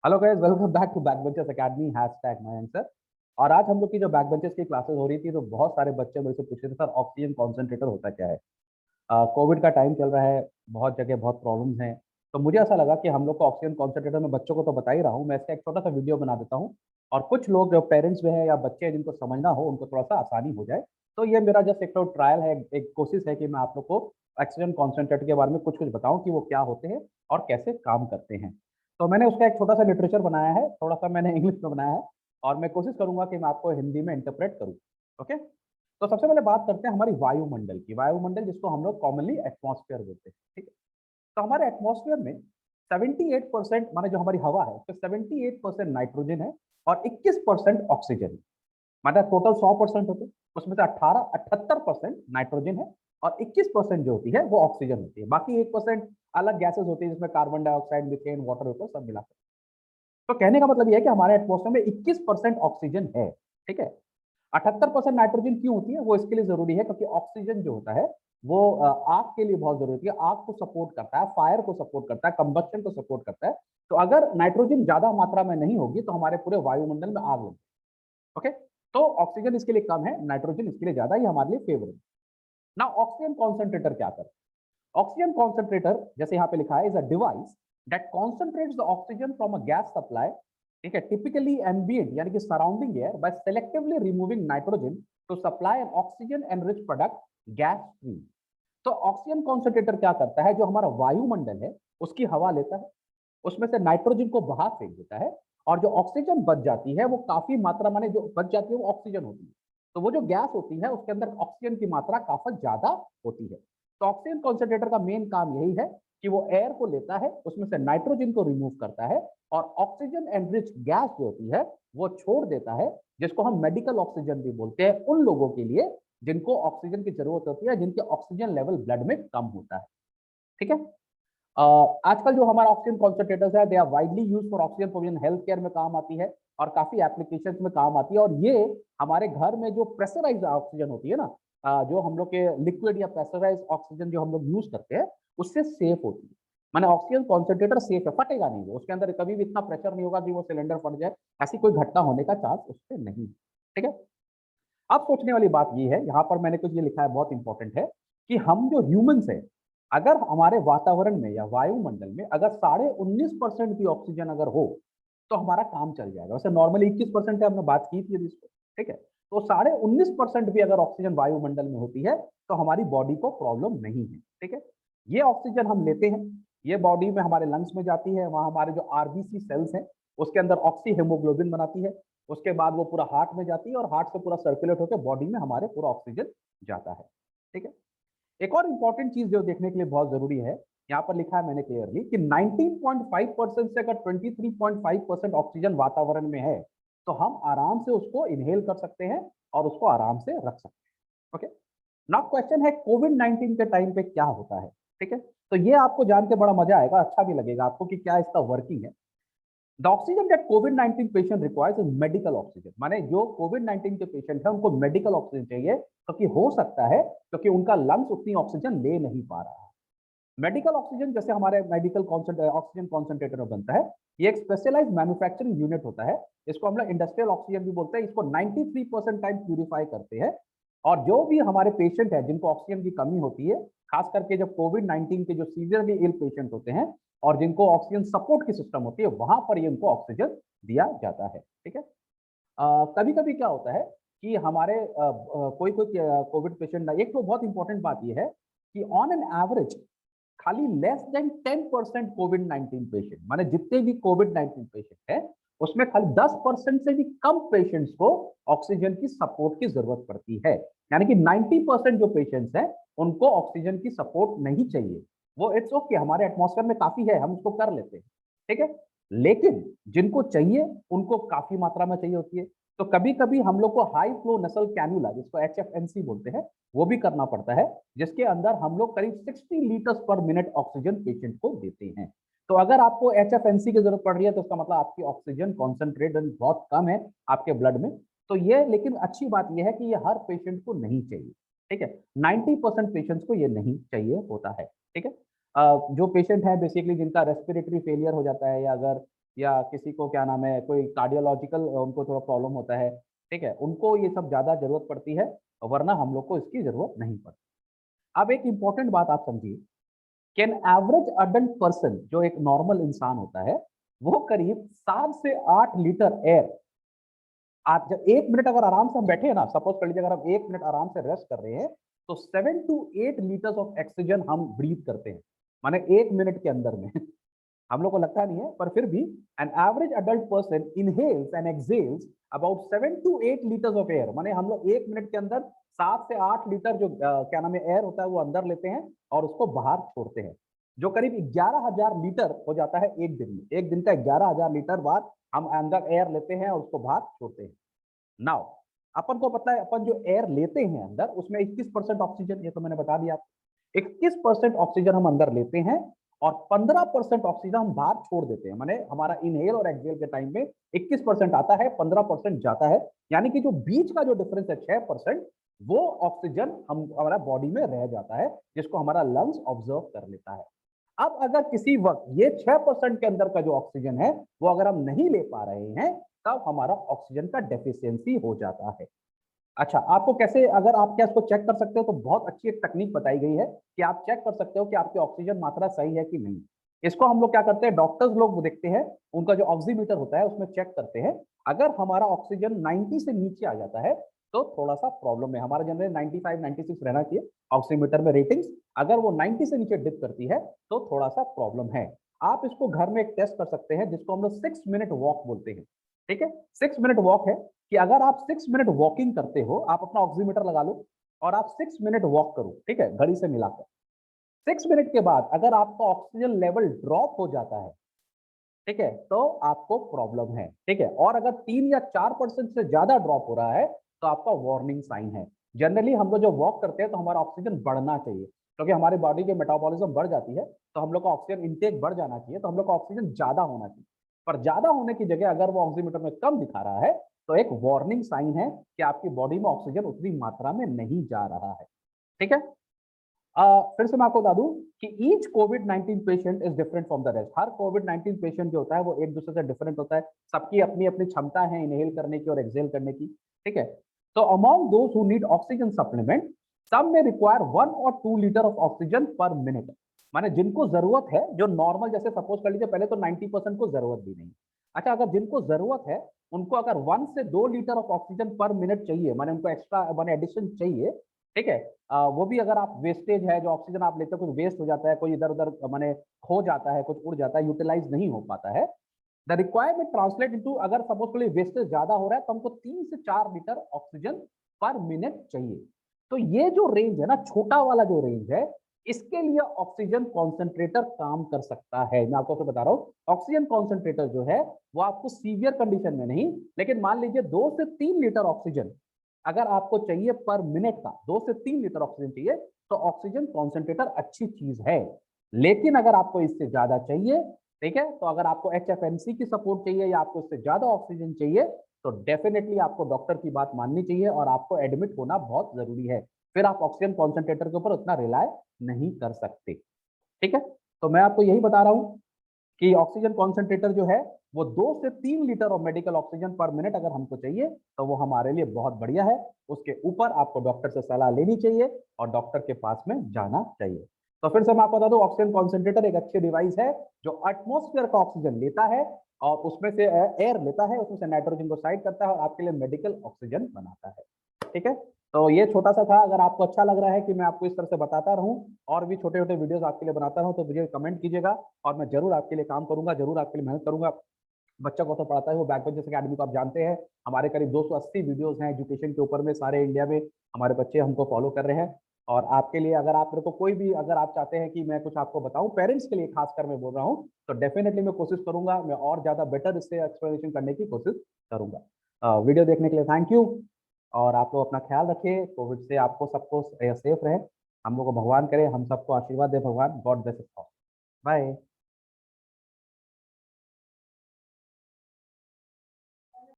Hello guys, welcome back to Backbenchers Academy my answer. और आज हम लोग की जो बैकबेंचर्स की क्लासेस हो रही थी तो बहुत सारे बच्चे मेरे से पूछ रहे थे, सर ऑक्सीजन कॉन्सेंट्रेटर होता क्या है। कोविड का टाइम चल रहा है, बहुत जगह बहुत प्रॉब्लम्स हैं। तो मुझे ऐसा लगा कि हम लोग को ऑक्सीजन कॉन्सेंट्रेटर में बच्चों को तो बता ही रहा हूँ, मैं इसका एक छोटा सा वीडियो बना देता हूँ। और कुछ लोग जो पेरेंट्स में हैं या बच्चे हैं जिनको समझना हो उनको थोड़ा सा आसानी हो जाए। तो ये मेरा जस्ट एक ट्रायल है, एक कोशिश है कि मैं आप लोग को ऑक्सीजन कॉन्सेंट्रेटर के बारे में कुछ कुछ बताऊं कि वो क्या होते हैं और कैसे काम करते हैं। तो मैंने उसका एक छोटा सा लिटरेचर बनाया है, थोड़ा सा मैंने इंग्लिश में बनाया है और मैं कोशिश करूंगा कि मैं आपको हिंदी में इंटरप्रेट करूँ। ओके। तो सबसे पहले बात करते हैं हमारी वायुमंडल की। वायुमंडल जिसको हम लोग कॉमनली एटमॉस्फेयर बोलते हैं, ठीक है। तो हमारे एटमॉस्फेयर में 78% माने जो हमारी हवा है उसमें 78% नाइट्रोजन है और 21% ऑक्सीजन है। मतलब टोटल 100% होते हैं, उसमें से 78% नाइट्रोजन है और 21% जो होती है वो ऑक्सीजन होती है। बाकी 1% अलग गैसेस होती है जिसमें carbon dioxide, methane, water vapour सब मिला। तो कहने का मतलब यह है कि हमारे एटमॉस्फेयर में 21% ऑक्सीजन है, ठीक है। 78% नाइट्रोजन क्यों होती है, वो इसके लिए जरूरी है क्योंकि ऑक्सीजन जो होता है वो आग के लिए बहुत जरूरी है। आग को सपोर्ट करता है, फायर को सपोर्ट करता है, कंबस्शन को सपोर्ट करता है। तो अगर नाइट्रोजन ज्यादा मात्रा में नहीं होगी तो हमारे पूरे वायुमंडल में आग लगेगी। ओके। तो ऑक्सीजन इसके लिए कम है, नाइट्रोजन इसके लिए ज्यादा, ये हमारे लिए फेवरेट। ना ऑक्सीजन कॉन्सेंट्रेटर क्या करता है? ऑक्सीजन कॉन्सेंट्रेटर जैसे यहाँ पे लिखा है, is a device that concentrates the oxygen from a gas supply, ठीक है, टिपिकली एम्बिएंट यानी कि surrounding air, by selectively removing nitrogen to supply an oxygen enriched product gas stream. तो ऑक्सीजन कॉन्सेंट्रेटर क्या करता है, जो हमारा वायुमंडल है उसकी हवा लेता है, उसमें से नाइट्रोजन को बाहर फेंक देता है और जो ऑक्सीजन बच जाती है वो काफी मात्रा, माने जो बच जाती है वो ऑक्सीजन होती है। तो वो जो गैस होती है उसके अंदर ऑक्सीजन की मात्रा काफी ज्यादा होती है। तो ऑक्सीजन कॉन्सेंट्रेटर का मेन काम यही है कि वो एयर को लेता है, उसमें से नाइट्रोजन को रिमूव करता है और ऑक्सीजन एनरिच गैस जो होती है वो छोड़ देता है, जिसको हम मेडिकल ऑक्सीजन भी बोलते हैं, उन लोगों के लिए जिनको ऑक्सीजन की जरूरत होती है, जिनके ऑक्सीजन लेवल ब्लड में कम होता है, ठीक है। आजकल जो हमारा ऑक्सीजन कॉन्सेंट्रेटर्स है, they are widely use for oxygen provision, health care में काम आती है और काफी एप्लीकेशंस में काम आती है। और ये हमारे घर में जो प्रेशराइज ऑक्सीजन होती है ना, जो हम लोग के लिक्विड या प्रेशराइज ऑक्सीजन जो हम लोग यूज करते हैं उससे सेफ होती है। माने ऑक्सीजन कॉन्सेंट्रेटर सेफ है, फटेगा नहीं, वो उसके अंदर कभी भी इतना प्रेशर नहीं होगा कि वो सिलेंडर फट जाए, ऐसी कोई घटना होने का चांस उससे नहीं, ठीक है। अब सोचने वाली बात ये है, यहाँ पर मैंने कुछ ये लिखा है बहुत इंपॉर्टेंट है, कि हम जो ह्यूमंस है, अगर हमारे वातावरण में या वायुमंडल में अगर 19.5% भी ऑक्सीजन अगर हो तो हमारा काम चल जाएगा। वैसे नॉर्मली 21% है, हमने बात की थी इसको, ठीक है। तो 19.5% भी अगर ऑक्सीजन वायुमंडल में होती है तो हमारी बॉडी को प्रॉब्लम नहीं है, ठीक है। ये ऑक्सीजन हम लेते हैं, ये बॉडी में हमारे लंग्स में जाती है, वहां हमारे जो आरबीसी सेल्स हैं उसके अंदर ऑक्सी हेमोग्लोबिन बनाती है, उसके बाद वो पूरा हार्ट में जाती है और हार्ट से पूरा सर्कुलेट होकर बॉडी में हमारे पूरा ऑक्सीजन जाता है, ठीक है। एक और इंपॉर्टेंट चीज जो देखने के लिए बहुत जरूरी है, यहाँ पर लिखा है मैंने क्लियरली कि 19.5% से अगर 23.5% ऑक्सीजन वातावरण में है तो हम आराम से उसको इनहेल कर सकते हैं और उसको आराम से रख सकते हैं। ओके। नाउ क्वेश्चन है कोविड 19 के टाइम पे क्या होता है, ठीक है। तो ये आपको जान के बड़ा मजा आएगा, अच्छा भी लगेगा आपको कि क्या इसका वर्किंग है। The oxygen that Covid 19 patient requires is medical oxygen, माने जो कोविड 19 के पेशेंट है उनको मेडिकल ऑक्सीजन चाहिए, क्योंकि हो सकता है क्योंकि उनका लंग्स उतनी ऑक्सीजन ले नहीं पा रहा है। मेडिकल ऑक्सीजन जैसे हमारे मेडिकल ऑक्सीजन कॉन्सेंट्रेटर में बनता है, ये एक स्पेशलाइज मैन्युफैक्चरिंग यूनिट होता है, इसको हम लोग इंडस्ट्रियल ऑक्सीजन भी बोलते हैं। इसको 93% टाइम प्यूरिफाई करते हैं और जो भी हमारे पेशेंट है जिनको ऑक्सीजन की कमी होती है, खास करके जब कोविड 19 के जो सीवियरली इल पेशेंट होते हैं और जिनको ऑक्सीजन सपोर्ट की सिस्टम होती है, वहां पर ये उनको ऑक्सीजन दिया जाता है, ठीक है। कभी कभी क्या होता है कि हमारे कोई कोई कोविड पेशेंट, एक तो बहुत इंपॉर्टेंट बात यह है कि ऑन एन एवरेज खाली लेस देन 10% कोविड 19 पेशेंट, माने जितने भी कोविड 19 पेशेंट है उसमें खाली 10% से भी कम पेशेंट्स को ऑक्सीजन की सपोर्ट की जरूरत पड़ती है। यानी कि 90% जो पेशेंट्स हैं उनको ऑक्सीजन की सपोर्ट नहीं चाहिए। वो इट्स ओके, हमारे एटमॉस्फेयर में काफी है, हम उसको कर लेते हैं, ठीक है। लेकिन जिनको चाहिए उनको काफी मात्रा में चाहिए होती है। तो कभी कभी हम लोग को हाई फ्लो नसल कैनुला, जिसको HFNC बोलते हैं, वो भी करना पड़ता है, जिसके अंदर हम लोग करीब 60 लीटर्स पर मिनट ऑक्सीजन पेशेंट को देते हैं। तो अगर आपको HFNC की जरूरत पड़ रही है तो उसका मतलब आपकी ऑक्सीजन कॉन्सेंट्रेशन बहुत कम है आपके ब्लड में। तो ये, लेकिन अच्छी बात यह है कि ये हर पेशेंट को नहीं चाहिए, ठीक है। 90% पेशेंट्स को ये नहीं चाहिए होता है, ठीक है। जो पेशेंट है बेसिकली जिनका रेस्पिरेटरी फेलियर हो जाता है या अगर या किसी को क्या नाम है कोई कार्डियोलॉजिकल उनको थोड़ा प्रॉब्लम होता है, ठीक है, उनको ये सब ज़्यादा ज़रूरत पड़ती है, वरना हम लोग को इसकी ज़रूरत नहीं पड़ती। अब एक इम्पॉर्टेंट बात आप समझिए कि एन एवरेज अडल्ट पर्सन जो एक नॉर्मल इंसान होता है, वो करीब 7 से 8 लीटर एयर, आप जब 1 मिनट अगर आराम से हम बैठे हैं ना, सपोज कर लीजिए अगर हम 1 मिनट आराम से रेस्ट कर रहे हैं, तो 7 टू 8 लीटर्स ऑफ ऑक्सीजन हम ब्रीथ करते हैं, माने 1 मिनट के अंदर में। हम लोग को लगता नहीं है, पर फिर भी an average adult person inhales and exhales about 7 to 8 litres of air, माने हम लोग 1 मिनट के अंदर 7 से 8 लीटर जो क्या नाम है एयर होता है वो अंदर लेते हैं और उसको बाहर छोड़ते हैं, जो करीब 11,000 लीटर हो जाता है एक दिन में। एक दिन का 11,000 लीटर बाद हम अंदर एयर लेते हैं और उसको बाहर छोड़ते हैं। नाउ अपन को पता है अपन जो एयर लेते हैं अंदर उसमें 21% ऑक्सीजन, ये तो मैंने बता दिया, 21% ऑक्सीजन हम अंदर लेते हैं और 15% ऑक्सीजन हम बाहर छोड़ देते हैं, माने हमारा इनहेल और एक्सहेल के टाइम में 21% आता है, 15% जाता है, यानी कि जो बीच का जो डिफरेंस है 6%, वो ऑक्सीजन हम हमारा बॉडी में रह जाता है, जिसको हमारा लंग्स ऑब्जर्व कर लेता है। अब अगर किसी वक्त ये 6% के अंदर का जो ऑक्सीजन है वो अगर हम नहीं ले पा रहे हैं, तब हमारा ऑक्सीजन का डेफिशिएंसी हो जाता है। अच्छा, आपको कैसे, अगर आप क्या इसको चेक कर सकते हो, तो बहुत अच्छी एक तकनीक बताई गई है कि आप चेक कर सकते हो कि आपकी ऑक्सीजन मात्रा सही है कि नहीं। इसको हम लोग क्या करते हैं, डॉक्टर्स लोग देखते हैं, उनका जो ऑक्सीमीटर होता है उसमें चेक करते हैं, अगर हमारा ऑक्सीजन 90 से नीचे आ जाता है तो थोड़ा सा प्रॉब्लम है। हमारा जनरल 95 96 रहना चाहिए ऑक्सीमीटर में रेटिंग्स, अगर वो 90 से नीचे डिप करती है तो थोड़ा सा प्रॉब्लम है। आप इसको घर में एक टेस्ट कर सकते हैं जिसको हम लोग 6 मिनट वॉक बोलते हैं, ठीक है। 6 मिनट वॉक है कि अगर आप 6 मिनट वॉकिंग करते हो, आप अपना ऑक्सीमीटर लगा लो और आप 6 मिनट वॉक करो, ठीक है, घड़ी से मिलाकर। 6 मिनट के बाद अगर आपका ऑक्सीजन लेवल ड्रॉप हो जाता है, ठीक है, तो आपको प्रॉब्लम है, ठीक है। और अगर 3 या 4% से ज्यादा ड्रॉप हो रहा है तो आपका वार्निंग साइन है। जनरली हम लोग जो वॉक करते हैं तो हमारा ऑक्सीजन बढ़ना चाहिए, क्योंकि हमारी बॉडी की मेटाबॉलिज्म बढ़ जाती है, तो हम लोग का ऑक्सीजन इंटेक बढ़ जाना चाहिए, तो हम लोग का ऑक्सीजन ज्यादा होना चाहिए। पर ज्यादा होने की जगह अगर वो ऑक्सीमीटर में कम दिखा रहा है तो एक वार्निंग साइन है कि आपकी बॉडी में ऑक्सीजन उतनी मात्रा में नहीं जा रहा है, ठीक है। फिर से मैं आपको बता दूं कि each Covid 19 patient is different from the rest. Her Covid 19 patient जो होता है वो एक दूसरे से डिफरेंट होता है, सबकी अपनी अपनी क्षमता है इनहेल करने की और एक्सहेल करने की, ठीक है। तो among those who need oxygen supplement, some में रिक्वायर 1 और 2 litre of oxygen per minute, माने जिनको जरूरत है, जो नॉर्मल, जैसे सपोज कर लीजिए पहले तो 90% को जरूरत भी नहीं, अच्छा अगर जिनको जरूरत है उनको अगर 1 से 2 litre of oxygen per minute चाहिए, माने उनको एक्स्ट्रा माने एडिशन चाहिए, ठीक है। वो भी अगर आप वेस्टेज है, जो ऑक्सीजन आप लेते हो कुछ वेस्ट हो जाता है, कोई इधर उधर माने खो जाता है, कुछ उड़ जाता है, यूटिलाइज नहीं हो पाता है, द रिक्वायरमेंट ट्रांसलेट इनटू, अगर सपोज के लिए वेस्टेज ज्यादा हो रहा है तो हमको 3 से 4 लीटर ऑक्सीजन पर मिनट चाहिए। तो ये जो रेंज है ना, छोटा वाला जो रेंज है, इसके लिए ऑक्सीजन कॉन्सेंट्रेटर काम कर सकता है। मैं आपको बता रहा हूँ, ऑक्सीजन कॉन्सेंट्रेटर जो है वो आपको सीवियर कंडीशन में नहीं, लेकिन मान लीजिए 2 से 3 लीटर ऑक्सीजन अगर आपको चाहिए पर मिनट का, 2 से 3 लीटर ऑक्सीजन चाहिए, तो ऑक्सीजन कॉन्सेंट्रेटर अच्छी चीज है। लेकिन अगर आपको इससे ज्यादा चाहिए, ठीक है, तो अगर आपको HFNC की सपोर्ट चाहिए या आपको इससे ज्यादा ऑक्सीजन चाहिए, तो डेफिनेटली आपको डॉक्टर की बात माननी चाहिए और आपको एडमिट होना बहुत जरूरी है। फिर आप ऑक्सीजन कॉन्सेंट्रेटर के ऊपर उतना रिलाय नहीं कर सकते, ठीक है। तो मैं आपको यही बता रहा हूं कि ऑक्सीजन कॉन्सेंट्रेटर जो है वो 2 से 3 litre of medical oxygen per minute अगर हमको चाहिए तो वो हमारे लिए बहुत बढ़िया है। उसके ऊपर आपको डॉक्टर से सलाह लेनी चाहिए और डॉक्टर के पास में जाना चाहिए। तो फिर से मैं आपको बता दूं, ऑक्सीजन कॉन्सेंट्रेटर एक अच्छी डिवाइस है जो एटमॉस्फेयर का ऑक्सीजन लेता है और उसमें से एयर लेता है, उसमें से नाइट्रोजन को साइड करता है और आपके लिए मेडिकल ऑक्सीजन बनाता है, ठीक है। तो ये छोटा सा था, अगर आपको अच्छा लग रहा है कि मैं आपको इस तरह से बताता रहूं और भी छोटे छोटे वीडियोस आपके लिए बनाता रहूं, तो मुझे कमेंट कीजिएगा और मैं जरूर आपके लिए काम करूंगा, जरूर आपके लिए मेहनत करूंगा। बच्चा को तो पढ़ाता है वो बैकबेंचर्स अकेडमी को आप जानते हैं, हमारे करीब 280 वीडियोस हैं एजुकेशन के ऊपर में, सारे इंडिया में हमारे बच्चे हमको फॉलो कर रहे हैं। और आपके लिए अगर आप मेरे को कोई भी, अगर आप चाहते हैं कि मैं कुछ आपको बताऊं, पेरेंट्स के लिए खासकर मैं बोल रहा हूं, तो डेफिनेटली मैं कोशिश करूंगा, मैं और ज्यादा बेटर इससे एक्सप्लेनेशन करने की कोशिश करूंगा। वीडियो देखने के लिए थैंक यू और आप लोग अपना ख्याल रखिए, कोविड से आपको सबको सेफ रहे, हम लोग को भगवान करे, हम सबको आशीर्वाद दे भगवान। God bless us all. Bye.